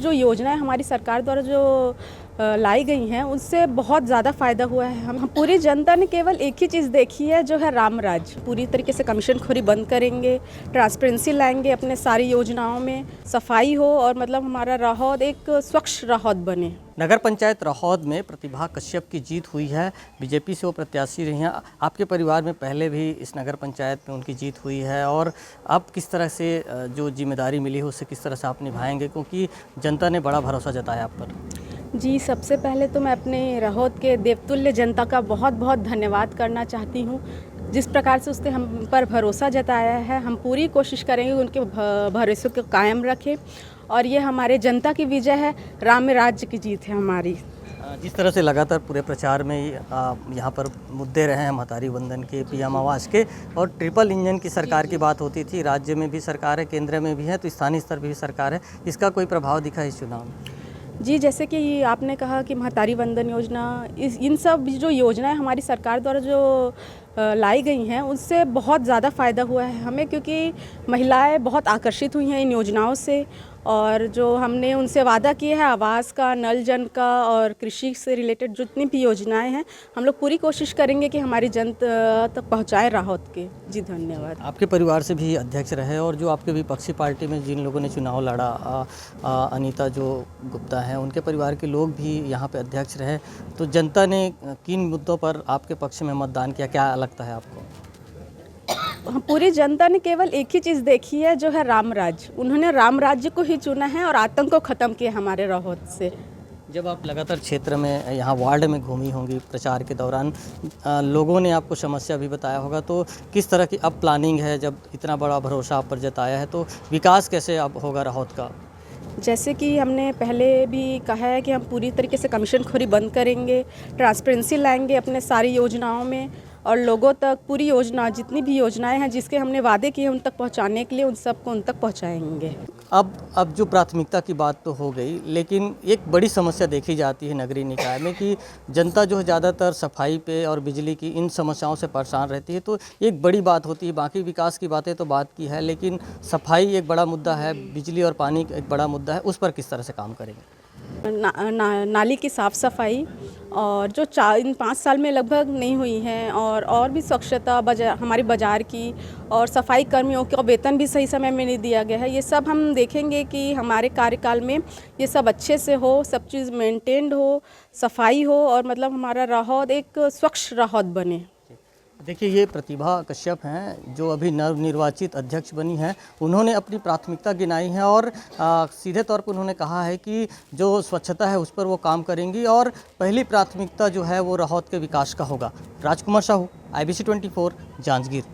जो योजनाएं हमारी सरकार द्वारा जो लाई गई हैं उससे बहुत ज़्यादा फ़ायदा हुआ है। हम पूरी जनता ने केवल एक ही चीज़ देखी है, जो है राम राज। पूरी तरीके से कमीशनखोरी बंद करेंगे, ट्रांसपेरेंसी लाएंगे अपने सारी योजनाओं में, सफाई हो और मतलब हमारा राहौद एक स्वच्छ राहौद बने। नगर पंचायत राहौद में प्रतिभा कश्यप की जीत हुई है। बीजेपी से वो प्रत्याशी रही हैं। आपके परिवार में पहले भी इस नगर पंचायत में उनकी जीत हुई है, और अब किस तरह से जो जिम्मेदारी मिली है उससे किस तरह से आप निभाएंगे, क्योंकि जनता ने बड़ा भरोसा जताया आप पर? जी, सबसे पहले तो मैं अपने राहौद के देवतुल्य जनता का बहुत बहुत धन्यवाद करना चाहती हूँ। जिस प्रकार से उसने हम पर भरोसा जताया है, हम पूरी कोशिश करेंगे उनके भरोसे को कायम रखें, और ये हमारे जनता की विजय है, राम राज्य की जीत है हमारी। जिस तरह से लगातार पूरे प्रचार में यहाँ पर मुद्दे रहे हैं महतारी वंदन के, पीएम आवास के, और ट्रिपल इंजन की सरकार की बात होती थी। राज्य में भी सरकार है, केंद्र में भी है, तो स्थानीय स्तर पर भी सरकार है। इसका कोई प्रभाव दिखा इस चुनाव में? जी, जैसे कि आपने कहा कि महतारी वंदन योजना, इन सब जो योजनाएं हमारी सरकार द्वारा जो लाई गई हैं उससे बहुत ज़्यादा फ़ायदा हुआ है हमें, क्योंकि महिलाएं बहुत आकर्षित हुई हैं इन योजनाओं से। और जो हमने उनसे वादा किया है आवास का, नल जल का और कृषि से रिलेटेड जितनी भी योजनाएं हैं, हम लोग पूरी कोशिश करेंगे कि हमारी जनता तक पहुँचाएँ राहौद के। जी धन्यवाद। आपके परिवार से भी अध्यक्ष रहे, और जो आपके विपक्षी पार्टी में जिन लोगों ने चुनाव लड़ा, अनीता जो गुप्ता हैं, उनके परिवार के लोग भी यहाँ पे अध्यक्ष रहे, तो जनता ने किन मुद्दों पर आपके पक्ष में मतदान किया, क्या लगता है आपको? पूरी जनता ने केवल एक ही चीज़ देखी है, जो है राम राज। उन्होंने राम राज्य को ही चुना है और आतंक को ख़त्म किया हमारे राहौद से। जब आप लगातार क्षेत्र में, यहाँ वार्ड में घूमी होंगी प्रचार के दौरान, लोगों ने आपको समस्या भी बताया होगा, तो किस तरह की अब प्लानिंग है? जब इतना बड़ा भरोसा आप पर जताया है, तो विकास कैसे अब होगा राहौद का? जैसे कि हमने पहले भी कहा है कि हम पूरी तरीके से कमीशनखोरी बंद करेंगे, ट्रांसपेरेंसी लाएंगे अपने सारी योजनाओं में, और लोगों तक पूरी योजना, जितनी भी योजनाएं हैं जिसके हमने वादे किए उन तक पहुंचाने के लिए उन सबको उन तक पहुंचाएंगे। अब जो प्राथमिकता की बात तो हो गई, लेकिन एक बड़ी समस्या देखी जाती है नगरीय निकाय में कि जनता जो है ज़्यादातर सफाई पे और बिजली की इन समस्याओं से परेशान रहती है। तो एक बड़ी बात होती है, बाकी विकास की बातें तो बात की है, लेकिन सफाई एक बड़ा मुद्दा है, बिजली और पानी एक बड़ा मुद्दा है। उस पर किस तरह से काम करेंगे? नाली की साफ़ सफाई, और जो इन 5 साल में लगभग नहीं हुई हैं, और भी स्वच्छता, हमारी बाज़ार की, और सफाई कर्मियों का वेतन भी सही समय में नहीं दिया गया है। ये सब हम देखेंगे कि हमारे कार्यकाल में ये सब अच्छे से हो, सब चीज़ मेंटेन्ड हो, सफाई हो, और मतलब हमारा राहौद एक स्वच्छ राहौद बने। देखिए, ये प्रतिभा कश्यप हैं जो अभी नवनिर्वाचित अध्यक्ष बनी हैं। उन्होंने अपनी प्राथमिकता गिनाई है, और सीधे तौर पर उन्होंने कहा है कि जो स्वच्छता है उस पर वो काम करेंगी, और पहली प्राथमिकता जो है वो राहौद के विकास का होगा। राजकुमार साहू, IBC 24, जांजगीर।